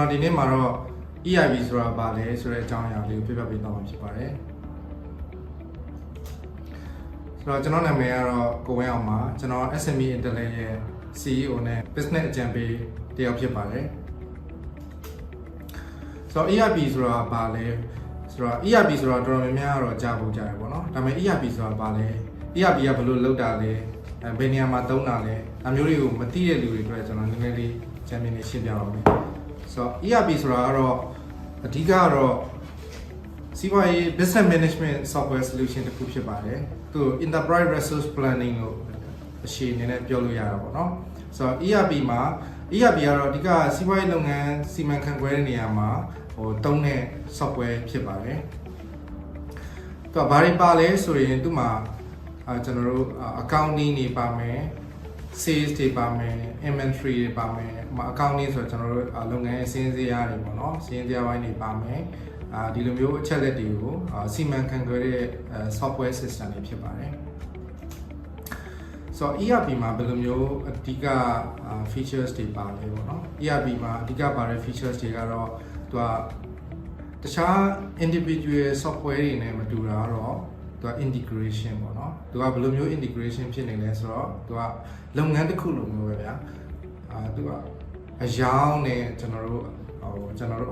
တော်ဒီနေ့မှာတော့ EIB ဆိုတာဘာလဲဆိုတဲ့အကြောင်းအရာလေးကိုပြပြပေးသွားမှာဖြစ်ပါတယ်ဆိုတော့ကျွန်တော်နာမည်ကတော့ကိုဝင်းအောင်ပါကျွန်တော် SME Internet ရဲ့ CEO နဲ့ Business အကြံပေးတယောက်ဖြစ်ပါတယ်ဆိုတော့ EIB ဆိုတာဘာလဲဆိုတော့ EIB ဆိုတာတော်တော်များများကတော့ကြားဖို့ကြားတယ်ပေါ့နော်ဒါပေမဲ့ EIB ဆိုတာဘာလဲ EIB ကဘယ်လိုလုပ်တာလဲဘယ်နေရာမှာသုံးတာလဲအမျိုးတွေကိုမသိတဲ့လူတွေအတွက်ကျွန်တော်နည်းနည်းလေးချန်ပီယံနေရှင်းပြအောင်မယ်ဆိုတော့ ERP ဆိုတာကတော့အဓိကကတော့စီးပွားရေး business management software solution တစ်ခုဖြစ်ပါတယ်သူ enterprise resource planning လို့အရှင်းနဲ့ပြောလို့ရတာပေါ့နော်ဆိုတော့ ERP မှာ ERP ကတော့အဓိကစီးပွားရေးလုပ်ငန်းစီမံခန့်ခွဲတဲ့နေရာမှာသုံးတဲ့ software ဖြစ်ပါတယ်သူကဘာတွေပါလဲဆိုရင်သူ့မှာကျွန်တော်တို့ accounting တွေပါမယ် sales တွေပါမယ် inventory တွေပါမယ်accounting ဆိုတော့ကျွန်တော်တို့လုပ်ငန်းရဲ့စင်းစရာတွေပေါ့နော်စင်းစရာပိုင်းတွေပါမယ်ဒီလိုမျိုးအချက်လက်တွေကိုစီမံခန့်ခွဲတဲ့ software system တွေဖြစ်ပါတယ်ဆိုတော့ ERP မှာဘယ်လိုမျိုးအဓိက features တွေပါလဲပေါ့နော် ERP မှာအဓိကပါတဲ့ features တွေကတော့သူကတခြား individual software တွေနဲ့မတူတာတော့သူက integration ပေါ့နော်သူကဘယ်လိုမျိုး integration ဖြစ်နေလဲဆိုတော့သူကလုပ်ငန်းတစ်ခုလိုမျိုးပဲဗျာသူကအယောင်းနဲ့ကျွန်တော်တို့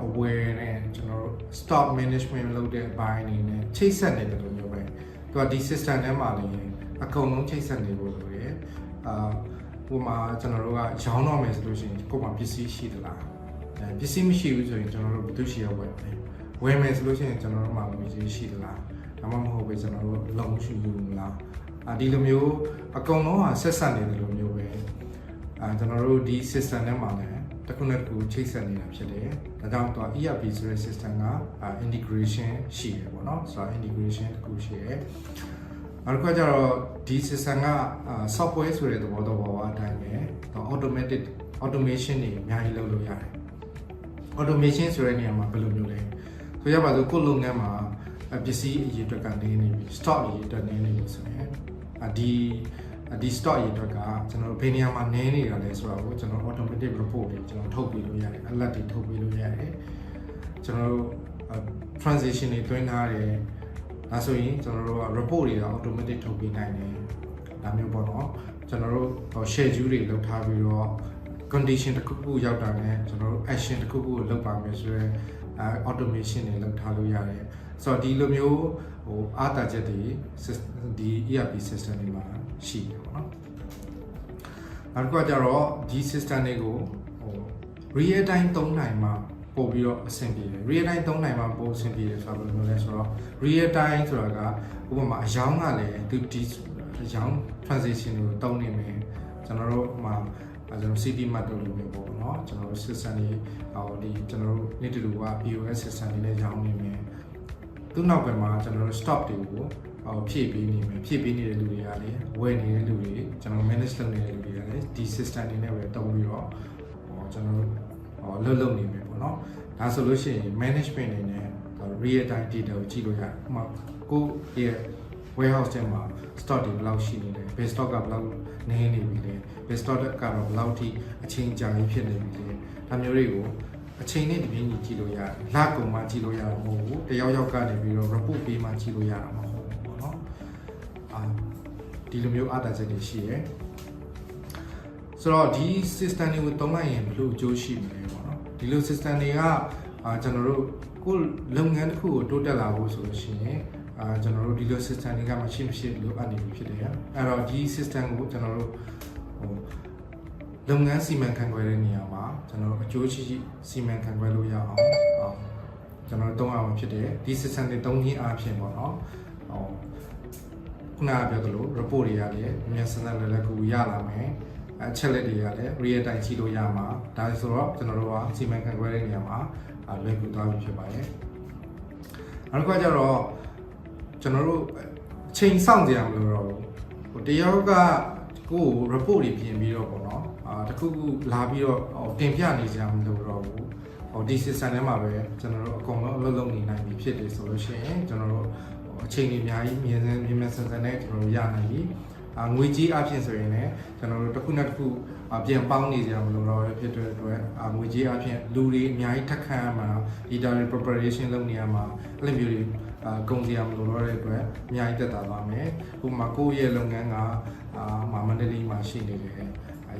aware နဲ့ကျွန်တော်တို့ stock management လုပ်တဲ့ဘိုင်းနေနဲ့ချိတ်ဆက်နေတယ်လို့မျိုးပဲသူကဒီ system ထဲမှာလည်းအကုန်လုံးချိတ်ဆက်နေဖို့လိုတယ်ဟိုမှာကျွန်တော်တို့ကရောင်းတော့မယ်ဆိုလို့ရှိရင်ကိုယ်မှာပစ္စည်းရှိသလားပစ္စည်းမရှိဘူးဆိုရင်ကျွန်တော်တို့ဘယ်သူရှိရဝယ်မယ်ဆိုလို့ရှိရင်ကျွန်တော်တို့မှာငွေကြေးရှိသလားဒါမှမဟုတ်ပဲကျွန်တော်တို့လုံးရှိယူမလားဒီလိုမျိုးအကုန်လုံးကဆက်ဆက်နေတယ်လို့မျိုးပဲကျွန်တော်တို့ဒီ system ထဲမှာလည်းတစ်ခုနဲ့တစ်ခုချိတ်ဆက်နေတာဖြစ်တယ်ဒါကြောင့်တော့ ERP ဆိုတဲ့ system က integration ရှိတယ်ပေါ့နော်ဆိုတော့ integration တစ်ခုရှိတယ်နောက်တစ်ခါကျတော့ဒီ system က software ဆိုတဲ့သဘောအတိုင်းပဲ automation တွေအများကြီးလုပ်လို့ရတယ် automation ဆိုတဲ့နေရာမှာဘယ်လိုမျိုးလဲဆိုရပါစို့ကိုယ့်လုပ်ငန်းမှာပစ္စည်းအရေးအတွက်ကနေနေပြီ stock အရေးအတွက်နေနေပြီဆိုရင်ဒီ stock အရေးအတွက်ကကျွန်တော်တို့ဘယ်နေရာမှာနေနေတာလဲဆိုတာကိုကျွန်တော် automatic report တွေကျွန်တော်ထုတ်ပေးလို့ရတယ် alert တွေထုတ်ပေးလို့ရတယ်ကျွန်တော်တို့ transition တွေတွင်းထားတယ်ဒါဆိုရင်ကျွန်တော်တို့က report တွေက automatic ထုတ်ပေးနိုင်တယ်ဒါမျိုးပေါ့နော်ကျွန်တော်တို့ schedule တွေလုပ်ထားပြီးတော့ condition တစ်ခုခုရောက်တာနဲ့ကျွန်တော်တို့ action တစ်ခုခုကိုလုပ်ပါမယ်ဆိုရင်automation တွေလုပ်ထားလို့ရတယ်ဆိုတော့ဒီလိုမျိုးအားသာချက်တွေဒီ ERP system တွေမှာရှိတယ်ပေါ့နော်နောက်တစ်ခုကကျတော့ဒီ system တွေကိုreal time သုံးနိုင်မှာပို့ပြီးတော့အဆင်ပြေတယ် real time သုံးနိုင်မှာပို့အဆင်ပြေတယ်ဆိုတာဘယ်လိုမျိုးလဲဆိုတော့ real time ဆိုတာကဥပမာအယောင်းကလည်းဒီအယောင်း transition ကိုသုံးနေမယ်ကျွန်တော်တို့မှာကျွန်တော် CD map လုပ်လို့မျိုးပေါ့နော်ကျွန်တော်တို့ system တွေဒီကျွန်တော်တို့နေ့တူက POS system တွေလည်းရောင်းနေမယ်သူ့နောက်ပိုင်းမှာကျွန်တော်တို့ stock တွေကိုဖြည့်ပေးနေမယ်ဖြည့်ပေးနေတဲ့လူတွေကလည်းဝယ်နေတဲ့လူတွေကျွန်တော် manage လုပ်နေတဲ့လူတွေကလည်းဒီ system တွေနဲ့ပဲတုံးပြီးတော့ကျွန်တော်တို့လုပ်နေမယ်ပေါ့နော်ဒါဆိုလို့ရှိရင် management တွေနဲ့ real time data ကိုကြည့်လို့ရတယ်ဥပမာကိုယ့်ရဲ့ warehouse ထဲမှာ stock တွေဘယ်လောက်ရှိနေလဲဘယ် stock ကဘယ်လောက်နေနေပြီလဲဘယ် stock ကတော့ဘယ်လောက်ထိအချိန်ကြာကြီးဖြစ်နေပြီလဲဒါမျိုးတွေကိုအချိန်နဲ့တပြေးညီကြည့်လို့ရတယ်လကုန်မှကြည့်လို့ရမှာမဟုတ်ဘူးတယောက်ကနေပြီးတော့ report ပေးမှကြည့်လို့ရတာမဟုတ်ဘူးပေါ့နော်ဒီလိုမျိုးအားသာချက်တွေရှိရယ်ဆိုတော့ဒီ system တွေကိုသုံးလိုက်ရင်ဘယ်လိုအကျိုးရှိမလဲပေါ့နော်ဒီလို system တွေကကျွန်တော်တို့ကိုလုပ်ငန်းတစ်ခုကိုတိုးတက်လာဖို့ဆိုလို့ရှိရင်ကျွန်တော်တို့ဒီလို system တွေကမရှိလို့အပ်နေပြီဖြစ်တယ်အဲ့တော့ဒီ system ကိုကျွန်တော်တို့လုပ်ငန်းစီမံခန့်ခွဲတဲ့နေရာမှာကျွန်တော်အကျိုးရှိစီမံခန့်ခွဲလို့ရအောင်ကျွန်တော်သုံးအောင်ဖြစ်တယ်ဒီ system တွေသုံးခြင်းအပြင်ပေါ့နော်ခုနကပြောသလို report တွေကလည်းအများစံလည်းကူရလာမယ်အချက်လက်တွေကလည်း real time ကြည့်လို့ရမှာဒါဆိုတော့ကျွန်တော်တို့ကစီမံခန့်ခွဲတဲ့နေရာမှာလွယ်ကူသွားပြီဖြစ်ပါတယ်နောက်တစ်ခါကျတော့ကျွန်တော်တို့အချိန်စောင့်ကြရမလို့တော့ဘူးတယောက်ကကိုယ် report တွေပြင်ပြီးတော့ပေါ့နော်တခုခုလာပြီးတော့တင်ပြနေကြမလို့တော့ဘူးဒီ system ထဲမှာပဲကျွန်တော်တို့အကုန်လုံးအလုပ်လုပ်နေနိုင်ပြီဖြစ်တယ်ဆိုလို့ရှိရင်ကျွန်တော်တို့အချိန်တွေအများကြီးမြန်ဆန်နဲ့ကျွန်တော်တို့ရနိုင်ပြီ ငွေကြီးအဖြစ်ဆိုရင်လည်းကျွန်တော်တို့တစ်ခုနဲ့တစ်ခုပြန်ပေါင်းနေကြမလို့တော့ဖြစ်တဲ့အတွက်ငွေကြီးအဖြစ်လူတွေအများကြီးထက်ခန့်မှာ data preparation လုပ်နေရမှာအဲ့လိုမျိုးတွေကုန်စရာမလိုတော့တဲ့အတွက်အများကြီးတက်တာပါမယ်ဥပမာကိုယ့်ရဲ့လုပ်ငန်းကမန္တလေးမှာရှိနေတယ်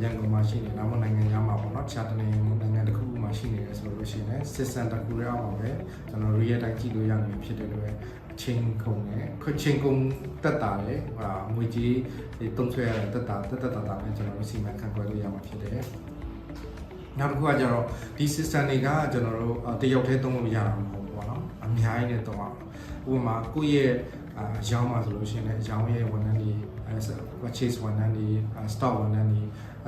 ရန်ကုန်မှာရှိနေတယ်နောက်နိုင်ငံခြားမှာပေါ့နော်တခြားနိုင်ငံတစ်ခုမှာရှိနေတယ်ဆိုလို့ရှိရင် system တစ်ခုရောက်ပါပဲကျွန်တော် real time ကြည့်လို့ရနေဖြစ်တဲ့အတွက်အချိန်ကုန်တယ်ချိန်ကုန်တက်တာလေငွေကြီးတုံးဆွဲရတဲ့တက်တာနဲ့ကျွန်တော်တို့စီမံခန့်ခွဲလို့ရမှာဖြစ်တယ်နောက်တစ်ခုကကျတော့ဒီ system တွေကကျွန်တော်တို့တရုတ်ထဲသုံးလို့ရတာမဟုတ်ဘူးပေါ့နော်အများကြီးနဲ့သုံးအောင်ဥပမာကိုယ့်ရဲ့အရောင်းမှာဆိုလို့ရှိရင်လည်းအရောင်းရဲ့ဝန်ထမ်းတွေ purchase ဝန်ထမ်းတွေ stock ဝန်ထမ်းတွေ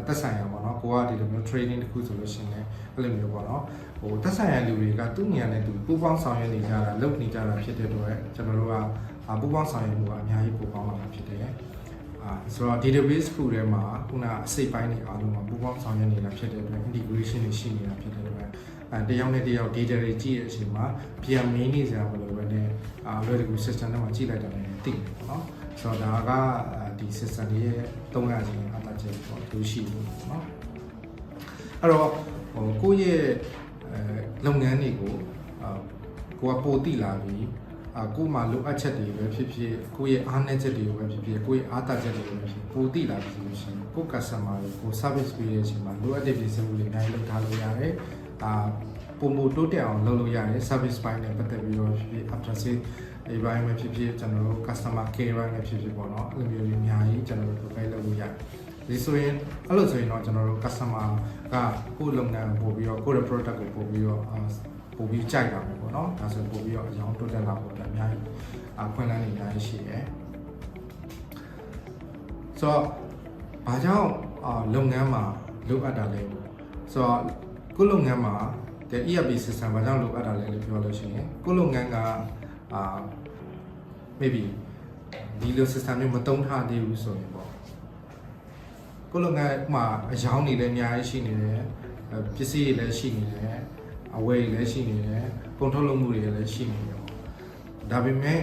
သက်ဆိုင်ရာပေါ့နော်ကိုကဒီလိုမျိုး training တစ်ခုဆိုလို့ရှိရင်လည်းအဲ့လိုမျိုးပေါ့နော်ဟိုသက်ဆိုင်ရာလူတွေကသူ့နေရာနဲ့သူပူးပေါင်းဆောင်ရွက်နေကြတာလုပ်နေကြတာဖြစ်တဲ့အတွက်ကျွန်တော်တို့ကပူးပေါင်းဆောင်ရွက်မှုကအများကြီးပိုပေါင်းလာမှာဖြစ်တယ်ဆိုတော့ database ခုထဲမှာခုနအစိတ်ပိုင်းတွေအားလုံးမှာပူးပေါင်းဆောင်ရွက်နေတာဖြစ်တဲ့အတွက် integration တွေရှိနေတာဖြစ်တဲ့အတွက်တယောက်နဲ့တယောက် data တွေကြည့်တဲ့အချိန်မှာပြန်မင်းနေစရာမလိုဘဲနဲ့လွယ်တကူ system ထဲမှာကြည့်လိုက်တာလည်းသိတယ်ပေါ့နော်ဆိုတော့ဒါကဒီ system တွေရဲ့သုံးရခြင်းအတားချက်ပေါ့သူရှိဘူးပေါ့နော်အဲ့တော့ကိုယ့်ရဲ့လုပ်ငန်းတွေကိုကိုကပိုသိလာပြီးကိုယ်မှာလိုအပ်ချက်တွေပဲဖြစ်ဖြစ်ကိုယ့်ရဲ့အားနည်းချက်တွေပဲဖြစ်ဖြစ်ကိုယ့်ရဲ့အားသာချက်တွေပဲဖြစ်ပိုသိလာပြီဆိုလို့ရှိရင်ကိုယ့် customer တွေကို service ပေးတဲ့အချိန်မှာလိုအပ်တဲ့ပြင်ဆင်မှုတွေအများကြီးလုပ်ထားလို့ရတယ်ပုံမတိုးတက်အောင်လုပ်လို့ရတယ် service ပိုင်းနဲ့ပတ်သက်ပြီးတော့ဖြစ်ဖြစ် after sale ဒီဘိုင်းမှာဖြစ်ဖြစ်ကျွန်တော်တို့ customer care ဘိုင်းမှာဖြစ်ဖြစ်ပေါ့နော်အဲ့လိုမျိုးအများကြီးကျွန်တော်တို့ provide လုပ်လို့ရတယ်ဒီဆိုရင်အဲ့လိုဆိုရင်တော့ကျွန်တော်တို့ customer ကကိုယ့်လုပ်ငန်းကိုပို့ပြီးတော့ကိုယ့်ရဲ့ product ကိုပို့ပြီးတော့ပို့ပြီးကြိုက်ပါမယ်ပေါ့နော်ဒါဆိုပို့ပြီးတော့အရောင်းတိုးတက်လာဖို့အများကြီးခွင့်လန်းနေအများကြီးရှိတယ်ဆိုတော့ဘာကြောင့်လုပ်ငန်းမှာလိုအပ်တာလဲဆိုတော့ကိုယ့်လုပ်ငန်းမှာဒီ ERP system ဘာကြောင့်လိုအပ်တာလဲလို့ပြောလို့ရှိရင်ကိုယ့်လုပ်ငန်းကmaybe ဒီလို system မျိုးမသုံးထားသေးဘူးဆိုရင်ပေါ့ကိုယ့်လုပ်ငန်းမှာအယောင်းတွေလည်းအများကြီးရှိနေတယ်ပစ္စည်းတွေလည်းရှိနေတယ်အဝယ်တွေလည်းရှိနေတယ်ကုန်ထုတ်လုပ်မှုတွေလည်းရှိနေတယ်ဒါပေမဲ့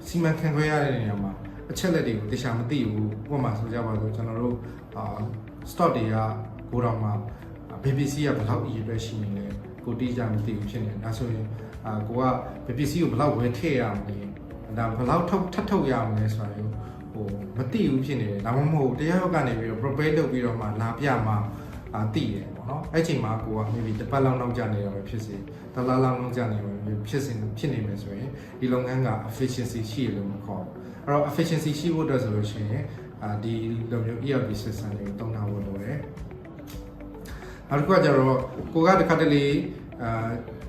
စီမံခန့်ခွဲရတဲ့နေရာမှာအချက်လက်တွေကိုတခြားမသိဘူးဥပမာဆိုကြပါစို့ကျွန်တော်တို့stock တွေကကိုတော့မှာ BBC ကဘယ်လောက်အရေးအတွက်ရှိနေလဲကိုတိကျမသိဘူးဖြစ်နေတယ်ဒါဆိုရင်ကိုက BBC ကိုဘယ်လောက်ဝယ်ထည့်ရမလဲဒါဘယ်လောက်ထပ်ထုတ်ရမလဲဆိုတာကိုမသိဘူးဖြစ်နေတယ်ဒါမှမဟုတ်တရားရောက်ကနေပြီးတော့ prepare လုပ်ပြီးတော့မှလာပြမှသိတယ်ပေါ့နော်အဲ့ချိန်မှာကိုက maybe တစ်ပတ်လောက်နောက်ကျနေတော့ဖြစ်စေတစ်လလောက်နောက်ကျနေတော့ဖြစ်နေမယ်ဆိုရင်ဒီလုပ်ငန်းက efficiency ရှိရလို့မခေါ်ဘူးအဲ့တော့ efficiency ရှိဖို့အတွက်ဆိုလို့ရှိရင်ဒီလိုမျိုး ERP system တွေကိုသုံးထားဖို့လိုတယ်နောက်တစ်ခုကကျတော့ကိုကတခါတလေ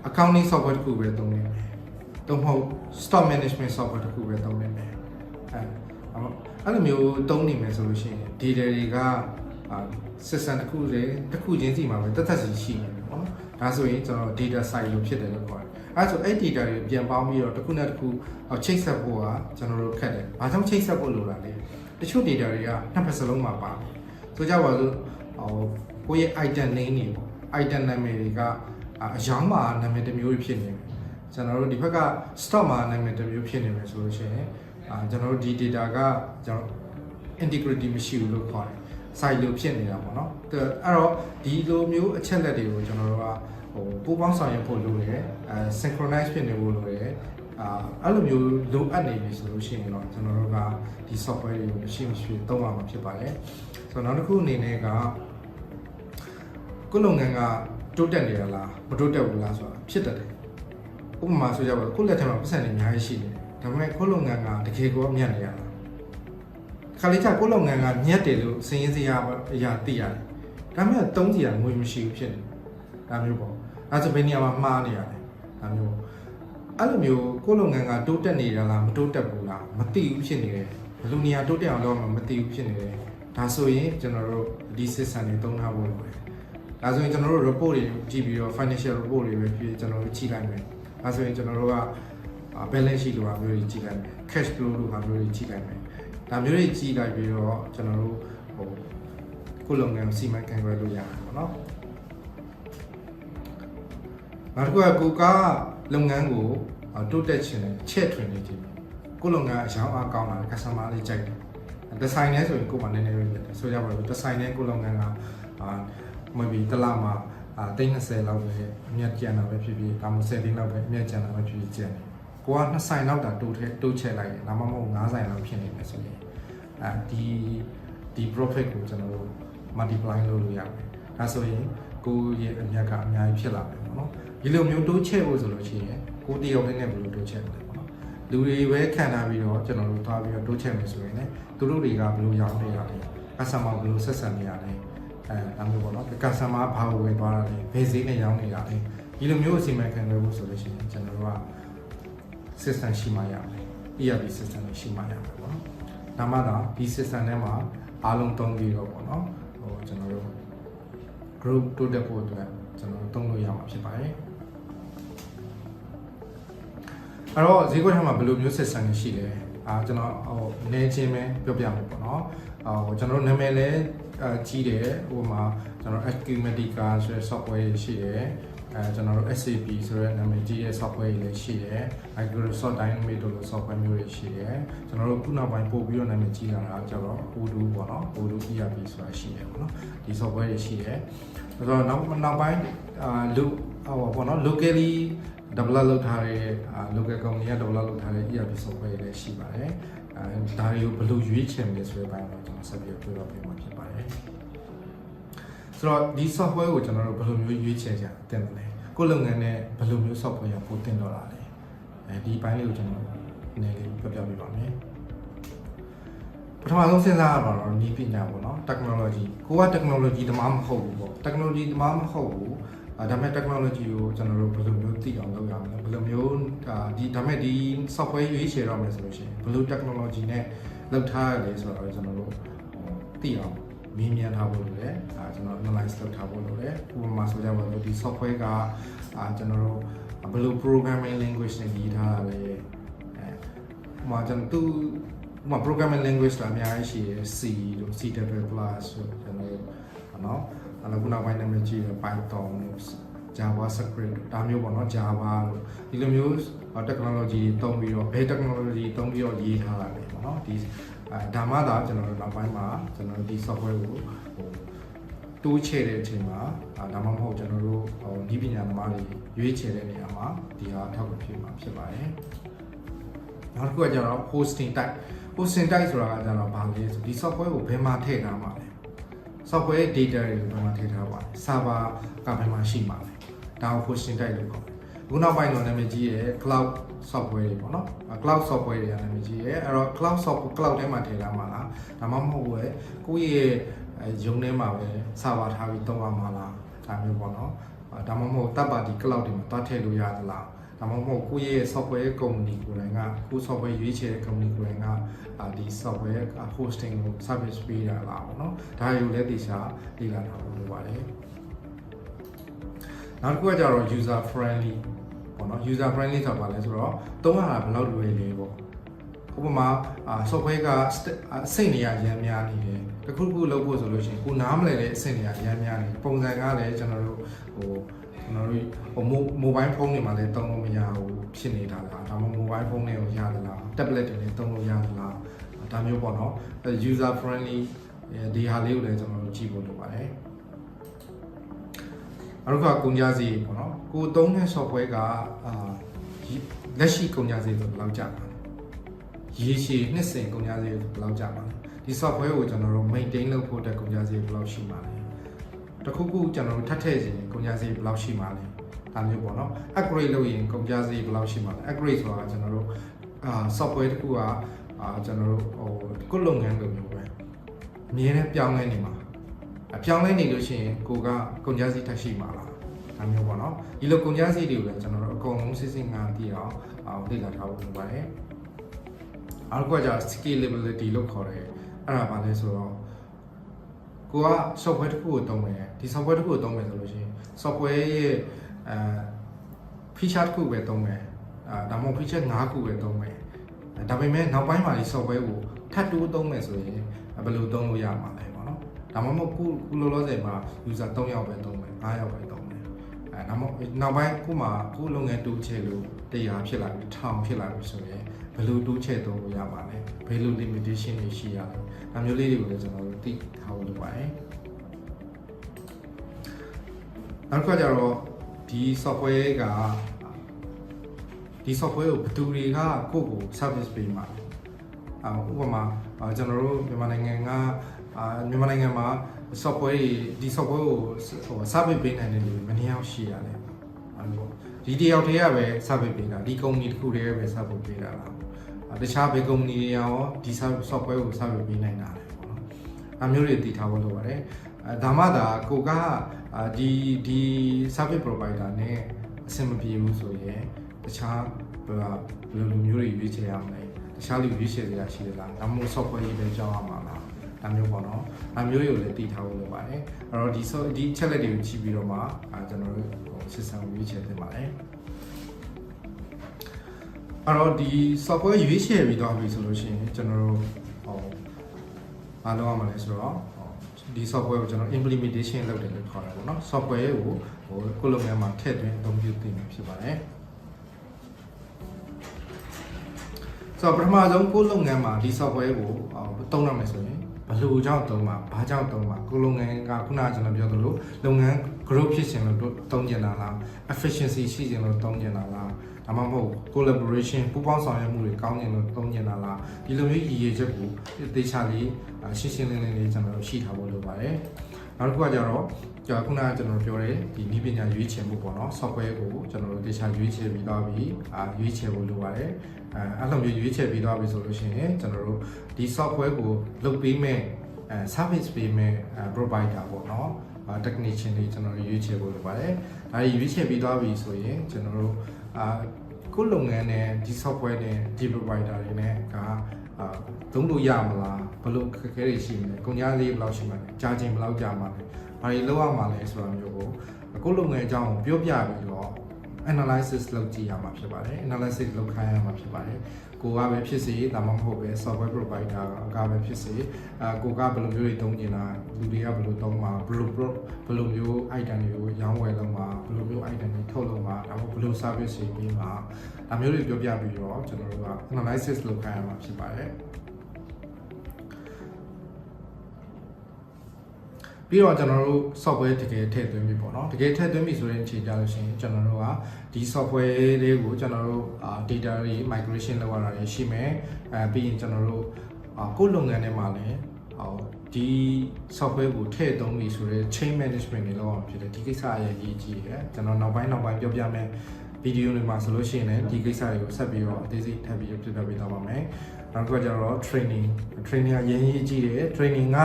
accounting software တစ်ခုပဲသုံးနေတယ်သို့မဟုတ် stock management software တစ်ခုပဲသုံးနေတယ်အဲ့လိုမျိုးသုံးနေမယ်ဆိုလို့ရှိရင် data တွေက system တစ်ခုချင်းစီမှာပဲတက်တက်စီရှိနေတယ်ပေါ့နော်ဒါဆိုရင်ကျွန်တော် data side လို့ဖြစ်တယ်လို့ခေါ်တယ်အဲ့ဆိုအဲ့ data တွေပြန်ပေါင်းပြီးတော့တစ်ခုနဲ့တစ်ခုချိတ်ဆက်ဖို့ကကျွန်တော်တို့ခက်တယ်ဘာကြောင့်ချိတ်ဆက်ဖို့လိုတာလဲတချို့ data တွေကနှစ်ဖက်စလုံးမှာပါတယ်ဆိုကြပါစို့ကိုယ့်ရဲ့ item name တွေပေါ့ item နာမည်တွေကအယောင်းမှာနာမည်တစ်မျိုးဖြစ်နေတယ်ကျွန်တော်တို့ဒီဘက်က stock မှာနာမည်တစ်မျိုးဖြစ်နေမယ်ဆိုလို့ရှိရင်ကျွန်တော်တို့ဒီ data ကကျွန်တော် integrity မရှိဘူးလို့ခေါ်တယ် site လို့ဖြစ်နေတာပေါ့နော်အဲ့တော့ဒီလိုမျိုးအချက်လက်တွေကိုကျွန်တော်တို့ကပူးပေါင်းဆောင်ရွက်ဖို့လိုတယ်synchronize ဖြစ်နေဖို့လိုတယ်အဲ့လိုမျိုးလိုအပ်နေပြီဆိုလို့ရှိရင်တော့ကျွန်တော်တို့ကဒီ software တွေကိုမရှိသုံးရမှာဖြစ်ပါတယ်ဆိုတော့နောက်တစ်ခုအနေနဲ့ကကိုယ်လုပ်ငန်းကတိုးတက်နေရလားမတိုးတက်ဘူးလားဆိုတာဖြစ်တတ်တယ်ဥပမာဆိုကြပါစို့ကိုယ့်လက်ထက်မှာပတ်စံတွေအများကြီးရှိနေတယ်ဒါပေမဲ့ကိုယ့်လုပ်ငန်းကတကယ်ကိုမြတ်နေရလားခါလေးချကိုယ့်လုပ်ငန်းကမြတ်တယ်လို့စည်ရင်းစရာအရာသိရတယ်ဒါပေမဲ့သုံးစရာငွေမရှိဘူးဖြစ်နေဒါမျိုးပေါ့အဲဆိုဘယ်နေရာမှာမှားနေရလဲဒါမျိုးအဲ့လိုမျိုးကိုယ့်လုပ်ငန်းကတိုးတက်နေရလားမတိုးတက်ဘူးလားမသိဘူးဖြစ်နေတယ်ဘယ်လိုနေရာတိုးတက်အောင်လုပ်မှမသိဘူးဖြစ်နေတယ်ဒါဆိုရင်ကျွန်တော်တို့ဒီ system တွေသုံးထားဖို့လိုတယ်ဒါဆိုရင်ကျွန်တော်တို့ report တွေကြည့်ပြီးတော့ financial report တွေပဲဖြစ်ကျွန်တော်တို့ကြည့်လိုက်မယ်ဒါဆိုရင်ကျွန်တော်တို့က balance sheet လိုဟာမျိုးတွေကြည့်လိုက်မယ် cash flow လိုဟာမျိုးတွေကြည့်လိုက်မယ်ဒါမျိုးတွေကြည့်လိုက်ပြီးတော့ကျွန်တော်တို့ကိုယ်လုပ်ငန်းစီမံခန့်ခွဲလို့ရတယ်ပေါ့နော်နောက်တစ်ခုကကိုကလုပ်ငန်းကိုတိုးတက်ခြင်းနဲ့ချဲ့ထွင်နေခြင်းကိုယ်လုပ်ငန်းအရောင်းအားကောင်းလာတဲ့ customer လေးကြိုက်တယ် ဒီဇိုင်းနဲ့ဆိုရင်ကိုယ်မှနည်းနည်းပဲဖြစ်တယ်ဆိုကြပါလို့ဒီဇိုင်းနဲ့ကိုယ်လုပ်ငန်းကmaybe တစ်လမှာ320လောက်ပဲအမြတ်ကျန်တာပဲဖြစ်ဖြစ်ဒါမှမဟုတ်10လောက်ပဲအမြတ်ကျန်တာပဲဖြစ်ဖြစ်ကျန်တယ်ကိုက2ဆိုင်လောက်တာတိုးချဲ့လိုက်တယ်ဒါမှမဟုတ်9ဆိုင်လောက်ဖြစ်နေမယ်ဆိုရင်ဒီ profit ကိုကျွန်တော်တို့ multiply လုပ်လို့ရတယ်ဒါဆိုရင်ကိုရဲ့အမြတ်ကအများကြီးဖြစ်လာမယ်ပေါ့နော်ဒီလိုမျိုးတိုးချဲ့ဖို့ဆိုလို့ရှိရင်ကိုတယောက်တည်းနဲ့ဘယ်လိုတိုးချဲ့မလဲပေါ့နော်လူတွေပဲခံထားပြီးတော့ကျွန်တော်တို့သွားပြီးတော့တိုးချဲ့မယ်ဆိုရင်လည်းသူတို့တွေကဘယ်လိုရောင်းနေရလဲ customer ဘယ်လိုဆက်ဆံနေရလဲဒါမျိုးပေါ့နော် customer ဘာကိုဝယ်သွားတာလဲဘယ်ဈေးနဲ့ရောင်းနေတာလဲဒီလိုမျိုးအစီအမံခံရဖို့ဆိုလို့ရှိရင်ကျွန်တော်တို့က system ရှိမှရမယ် ERP system ရှိမှရမယ်ပေါ့နော်ဒါမှသာဒီ system ထဲမှာအားလုံးသုံးပြီးတော့ပေါ့နော်ကျွန်တော်တို့ group တိုးတက်ဖို့အတွက်ကျွန်တော်သုံးလို့ရမှာဖြစ်ပါတယ်အဲ့တော့ဈေးကွက်ထဲမှာဘယ်လိုမျိုး system တွေရှိလဲကျွန်တော်အနေချင်းပဲပြောပြမှာပေါ့နော်ကျွန်တော်နာမည်လဲကြီးတယ်မှာကျွန်တော် Acumatica ဆိုတဲ့ software ရှိတယ်ကျွန်တော်တို့ SAP ဆိုတဲ့နာမည်ကြီးရဲ့ software တွေလည်းရှိတယ် Microsoft Dynamics တို့လို software မျိုးတွေရှိတယ်ကျွန်တော်တို့ခုနောက်ပိုင်းပို့ပြီးတော့နာမည်ကြီးလာတာကျတော့ Odoo ပေါ့နော် Odoo ERP ဆိုတာရှိတယ်ပေါ့နော်ဒီ software တွေရှိတယ်ဆိုတော့နောက်ပိုင်းပေါ့နော် locally develop လုပ်ထားတဲ့ local company က develop လုပ်ထားတဲ့ ERP software တွေလည်းရှိပါတယ်ဒါတွေကိုဘယ်လိုရွေးချယ်မလဲဆိုတဲ့ဘက်တော့ကျွန်တော်ဆက်ပြီးပြောပြပေးမှာဖြစ်ပါတယ်ဆိုတော့ဒီ software ကိုကျွန်တော်တို့ဘယ်လိုမျိုးရွေးချယ်ကြတင်တယ်လဲကိုယ်လုပ်ငန်းနဲ့ဘယ်လိုမျိုး software ကိုပို့တင်တော့တာလဲဒီဘိုင်းလေးကိုကျွန်တော်နည်းလေးပြောပြပေးပါမယ်ပထမဆုံးစဉ်းစားရမှာတော့နည်းပညာပေါ့နော် technology ကိုက technology တမမဟုတ်ဘူးပေါ့ technology တမမဟုတ်ဘူးဒါပေမဲ့ technology ကိုကျွန်တော်တို့ဘယ်လိုမျိုးသိအောင်လုပ်ရမလဲဘယ်လိုမျိုးဒါပေမဲ့ဒီ software ရွေးချယ်တော့မယ်ဆိုလို့ရှိရင်ဘယ်လို technology နဲ့လုပ်ထားရလဲဆိုတော့ကျွန်တော်တို့သိအောင်မြင်မြန်ထားဖို့လိုတယ်ကျွန်တော် analyze လုပ်ထားဖို့လိုတယ်ဥပမာဆိုကြပါစို့ဒီ software ကကျွန်တော်တို့ဘယ်လို programming language နဲ့ရေးထားတာလဲကျွန်တော် programming language လာအများကြီးရှိတယ် C တို့ C++ တို့ကျွန်တော်တို့နော်ခုနောက်ပိုင်းနာမည်ကြီးတယ် Python JavaScript ဒါမျိုးပေါ့နော် Java လို့ဒီလိုမျိုး technology သုံးပြီးတော့ဘယ် technology သုံးပြီးတော့ရေးထားတာလဲပေါ့နော်ဒီဒါမှသာကျွန်တော်တို့နောက်ပိုင်းမှာကျွန်တော်တို့ဒီ software ကိုတိုးချဲ့တဲ့အချိန်မှာဒါမှမဟုတ်ကျွန်တော်တို့ဒီပညာသမားတွေရွေးချယ်တဲ့နေရာမှာဒီဟာအထောက်အကူဖြစ်မှာဖြစ်ပါတယ်နောက်တစ်ခုကကျတော့ hosting type ဆိုတာကကျတော့ဘာလဲဆိုဒီ software ကိုဘယ်မှာထည့်ထားမှာလဲ software data တွေကိုဘယ်မှာထည့်ထားပါလဲ server ကဘယ်မှာရှိမှာလဲဒါကို hosting type လို့ခေါ်တယ်ခုနောက်ပိုင်းတော့နာမည်ကြီးရဲ့ cloud software တွေပေါ့နော် cloud software တွေကနာမည်ကြီးရဲ့အဲ့တော့ cloud ထဲမှာထည့်ထားမှာလားဒါမှမဟုတ်ပဲကိုယ့်ရဲ့ရုံထဲမှာပဲ server ထားပြီးသုံးရမှာလားဒါမျိုးပေါ့နော်ဒါမှမဟုတ်တပ်ပါတီ cloud တွေမှာတွားထည့်လို့ရသလားဒါမှမဟုတ်ကိုယ့်ရဲ့ software company ကိုယ်တိုင်ကကိုယ် software ရွေးချယ်တဲ့ company ကိုယ်တိုင်ကဒီ software hosting ကို service ပေးတာလားပေါ့နော်ဒါတွေကိုလည်းသိချာလေ့လာထားဖို့လိုပါတယ်နောက်တစ်ခုကကျတော့ user friendly ပေါ့နော် user friendly ဆိုတာဘာလဲဆိုတော့သုံးရတာဘယ်လောက်လွယ်လဲပေါ့ဥပမာsoftware ကအဆင့်နေရရမ်းများနေတယ်တခုခုလုပ်ဖို့ဆိုလို့ရှိရင်ကိုနားမလည်တဲ့အဆင့်နေရရမ်းများနေပုံစံကလည်းကျွန်တော်တို့mobile phone တွေမှာလည်းသုံးလို့မရဘူးဖြစ်နေတာလားဒါမှမဟုတ် mobile phone တွေကိုရသလား tablet တွေနဲ့သုံးလို့ရသလားဒါမျိုးပေါ့နော် user friendly ဒီဟာလေးကိုလည်းကျွန်တော်တို့ကြည့်ဖို့လိုပါတယ်အခုကကုန်ကြစည်ပေါ့နော်ကိုသုံးတဲ့ software ကလက်ရှိကုန်ကြစည်ဆိုဘယ်လောက်ကျပါလဲရေရှည်နှစ်စဉ်ကုန်ကြစည်ဘယ်လောက်ကျပါလဲဒီ software ကိုကျွန်တော်တို့ maintain လုပ်ဖို့အတွက်ကုန်ကြစည်ဘယ်လောက်ရှိပါလဲတခုခုကျွန်တော်တို့ထပ်ထည့်ရင်ကုန်ကြစည်ဘယ်လောက်ရှိပါလဲဒါမျိုးပေါ့နော် upgrade လုပ်ရင်ကုန်ကြစည်ဘယ်လောက်ရှိပါလဲ upgrade ဆိုတာကျွန်တော်တို့software တခုကကျွန်တော်တို့ကိုလုပ်ငန်းလိုမျိုးပဲအမြဲတမ်းပြောင်းလဲနေမှာပြောင်းလဲနေလို့ရှိရင်ကိုကကုန်ကြစည်ထပ်ရှိမှာလားဒါမျိုးပေါ့နော်ဒီလိုကုန်ကြစည်တွေကိုလည်းကျွန်တော်တို့အကုန်လုံးစစ်စစ်ငါသိအောင်လေ့လာထားဖို့လိုပါတယ်နောက်တစ်ခုကကျ scalability လို့ခေါ်တယ်အဲ့ဒါဘာလဲဆိုတော့ကိုက software တစ်ခုကိုသုံးမယ်ဒီ software တစ်ခုကိုသုံးမယ်ဆိုလို့ရှိရင် software ရဲ့feature တစ်ခုပဲသုံးမယ်ဒါမှမဟုတ် feature 5ခုပဲသုံးမယ်ဒါပေမဲ့နောက်ပိုင်းမှာဒီ software ကိုထပ်တိုးသုံးမယ်ဆိုရင်ဘယ်လိုသုံးလို့ရမှာလဲပေါ့နော်ဒါမှမဟုတ်ခုလောလောဆယ်မှာ user 3ယောက်ပဲသုံးမယ်5ယောက်ပဲသုံးမယ်ဒါမှမဟုတ်နောက်ပိုင်းခုမှခုလုပ်ငန်းတိုးချဲ့လို့100ဖြစ်လာပြီ1000ဖြစ်လာပြီဆိုရင်ဘ ယ်လိုတိုးချဲ့သုံးလို့ရပါလဲဘယ်လို limitation တွေရှိရလဲဒါမျိုးလေးတွေကိုလည်းကျွန်တော်တို့သိထားဖို့လိုပါတယ်နောက်တစ်ခါကျတော့ဒီ software ကဒီ software ကိုဘယ်သူတွေကကိုယ့်ကို service ပေးမှာဥပမာကျွန်တော်တို့မြန်မာနိုင်ငံမှာ software ဒီ software ကိုservice ပေးနိုင်တဲ့လူမနှယောက်ရှိရတယ်ဒီတယောက်တည်းကပဲ service ပေးတာဒီ company တစ်ခုတည်းပဲ service ပေးတာလားတခြားဘယ် company တွေရောဒီ software ကို service ပေးနိုင်တာလဲပေါ့နော်အမျိုးတွေသိထားဖို့လိုပါတယ်ဒါမှသာကိုကဒီ service provider နဲ့အဆင်မပြေဘူးဆိုရင်တခြားဘယ်လိုလူမျိုးတွေရွေးချယ်ရမလဲတခြားလူရွေးချယ်စရာရှိသလားဒါမှမဟုတ် software ကြီးပဲကြောင်းရမှာလားဒါမျိုးပေါ့နော်ဒါမျိုးတွေကိုလည်းသိထားဖို့လိုပါတယ်အဲ့တော့ဒီချက်လက်တွေကိုကြည့်ပြီးတော့မှကျွန်တော်တို့ system ရွေးချယ်သင့်ပါတယ်အဲ့တော့ဒီ software ရွေးချယ်ပြီးတော့ပြီဆိုလို့ရှိရင်ကျွန်တော်တို့အားလုံးရမှာလဲဆိုတော့ဒီ software ကိုကျွန်တော် implementation လုပ်တယ်လို့ခေါ်တာပေါ့နော် software ကိုကိုယ့်လုပ်ငန်းမှာထည့်သွင်းအသုံးပြုသင့်ဖြစ်ပါတယ်ဆိုတော့ပထမဆုံးကိုယ့်လုပ်ငန်းမှာဒီ software ကိုသုံးရမယ်ဆိုရင်ဘယ်လိုကြောင့်သုံးမှာဘာကြောင့်သုံးမှာကိုယ့်လုပ်ငန်းကခုနကကျွန်တော်ပြောသလိုလုပ်ငန်း growth ဖြစ်ရှင်လို့သုံးကျင်တာလား efficiency ရှိကျင်လို့သုံးကျင်တာလားဒါမှမဟုတ် collaboration ပူးပေါင်းဆောင်ရွက်မှုတွေကောင်းကျင်လို့သုံးကျင်တာလားဒီလိုမျိုးရည်ရွယ်ချက်ကိုသေချာလေးရှင်းရှင်းလင်းလင်းလေးကျွန်တော်တို့ရှိထားဖို့လိုပါတယ်နောက်တစ်ခုကကျတော့ခုနကကျွန်တော်ပြောတဲ့ဒီနည်းပညာရွေးချယ်မှုပေါ့နော် software ကိုကျွန်တော်တို့သေချာရွေးချယ်ပြီးသွားပြီရွေးချယ်ဖို့လိုပါတယ်အဲ့လိုမျိုးရွေးချယ်ပြီးသွားပြီဆိုလို့ရှိရင်ကျွန်တော်တို့ဒီ software ကိုလုပ်ပေးမဲ့service ပေးမဲ့ provider ပေါ့နော် technician တွေကျွန်တော်တို့ရွေးချယ်ဖို့လိုပါတယ်ဒါရွေးချယ်ပြီးသွားပြီဆိုရင်ကျွန်တော်တို့ကိုယ်လုပ်ငန်းနဲ့ဒီ software နဲ့ဒီ provider တွေနဲ့သုံးလို့ရမလားဘယ်လိုခက်ခဲတွေရှိမလဲကုန်ကျလေးဘယ်လောက်ရှိမလဲကြာချိန်ဘယ်လောက်ကြာမှာလဲဘာတွေလုပ်ရမှာလဲဆိုတာမျိုးကိုကိုယ်လုပ်ငန်းအကြောင်းကိုပြောပြပြီးတော့ analysis လုပ်ကြည့်ရမှာဖြစ်ပါတယ် analysis လုပ်ခိုင်းရမှာဖြစ်ပါတယ်ကိုကပဲဖြစ်စေဒါမှမဟုတ်ပဲ software provider ကပဲဖြစ်စေကိုကဘယ်လိုမျိုးတွေသုံးနေတာလူတွေကဘယ်လိုသုံးမှာဘယ်လိုမျိုး item တွေကိုရောင်းဝယ်လုပ်မှာဘယ်လိုမျိုး item တွေထုတ်လုပ်မှာဒါမှမဟုတ်ဘယ်လို service တွေပေးမှာဒါမျိုးတွေပြောပြပြီးတော့ကျွန်တော်တို့က analysis လုပ်ခိုင်းရမှာဖြစ်ပါတယ်ပြီးတော့ကျွန်တော်တို့ software တကယ်ထည့်သွင်းပြီပေါ့နော်တကယ်ထည့်သွင်းပြီဆိုရင်ချိန်ကြလို့ရှိရင်ကျွန်တော်တို့ကဒီ software လေးကိုကျွန်တော်တို့data တွေ migration လုပ်ရတာတွေရှိမယ်ပြီးရင်ကျွန်တော်တို့ကိုယ့်လုပ်ငန်းထဲမှာလည်းဒီ software ကိုထည့်သွင်းပြီဆိုတော့ chain management တွေလုပ်အောင်ဖြစ်တယ်ဒီကိစ္စအရေးကြီးတယ်ကျွန်တော်နောက်ပိုင်းပြောပြမယ်ဗီဒီယိုတွေမှာဆိုလို့ရှိရင်လည်းဒီကိစ္စတွေကိုဆက်ပြီးတော့အသေးစိတ်ထပ်ပြီးပြပြပေးသွားပါမယ်နောက်တစ်ခုကကျတော့ training ကရင်းကြီးတယ် training က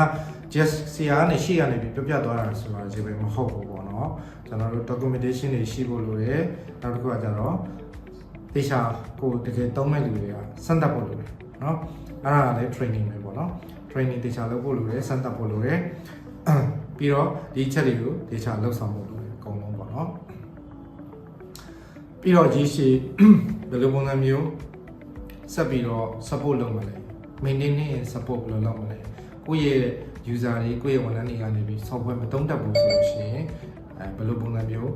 just ဆရာကနေရှေ့ကနေပြီးပြသွားတာဆိုတာဒီပဲမဟုတ်ဘူးပေါ့နော်ကျွန်တော်တို့ documentation တွေရှိဖို့လိုတယ်နောက်တစ်ခုကကျတော့တေချာကိုတကယ်သုံးမဲ့လူတွေကစမ်းသပ်ဖို့လိုတယ်နော်အဲ့ဒါလည်း training ပဲပေါ့နော် training တေချာလုပ်ဖို့လိုတယ်စမ်းသပ်ဖို့လိုတယ်ပြီးတော့ဒီချက်တွေကိုတေချာလုပ်ဆောင်ဖို့လိုတယ်အကုန်လုံးပေါ့နော်ပြီးတော့ကြီးရှိဘယ်လိုပုံစံမျိုးဆက်ပြီးတော့ support လုပ်မလဲ maintenance support ဘယ်လိုလုပ်မလဲကိုယ့်ရဲ့ user တွေကိုယ့်ရဲ့ဝန်ထမ်းတွေကနေပြီး software မသုံးတတ်ဘူးဆိုလို့ရှိရင်ဘယ်လိုပုံစံမျိုး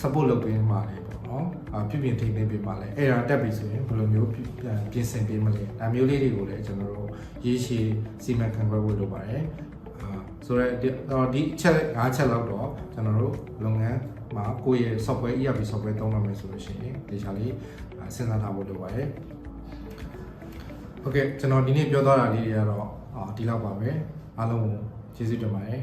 support လုပ်ပေးမှာလဲပေါ့နော်ပြုပြင်ထိန်းသိမ်းပေးမှာလဲအဲ့ဒါတက်ပြီဆိုရင်ဘယ်လိုမျိုးပြင်ဆင်ပေးမလဲဒါမျိုးလေးတွေကိုလည်းကျွန်တော်တို့ရေးရှည်စီမံခန့်ခွဲဖို့လိုပါတယ်ဆိုတော့ဒီချက်5ချက်လောက်တော့ကျွန်တော်တို့လုပ်ငန်းမှာကိုယ့်ရဲ့ software ERP software သုံးရမယ်ဆိုလို့ရှိရင်ဒီချာလေးစဉ်းစားထားဖို့လိုပါတယ်ဟုတ်ကဲ့ကျွန်တော်ဒီနေ့ပြောသွားတာလေးတွေကတော့ဒီလောက်ပါပဲအားလုံးကျေးဇူးတင်ပါတယ်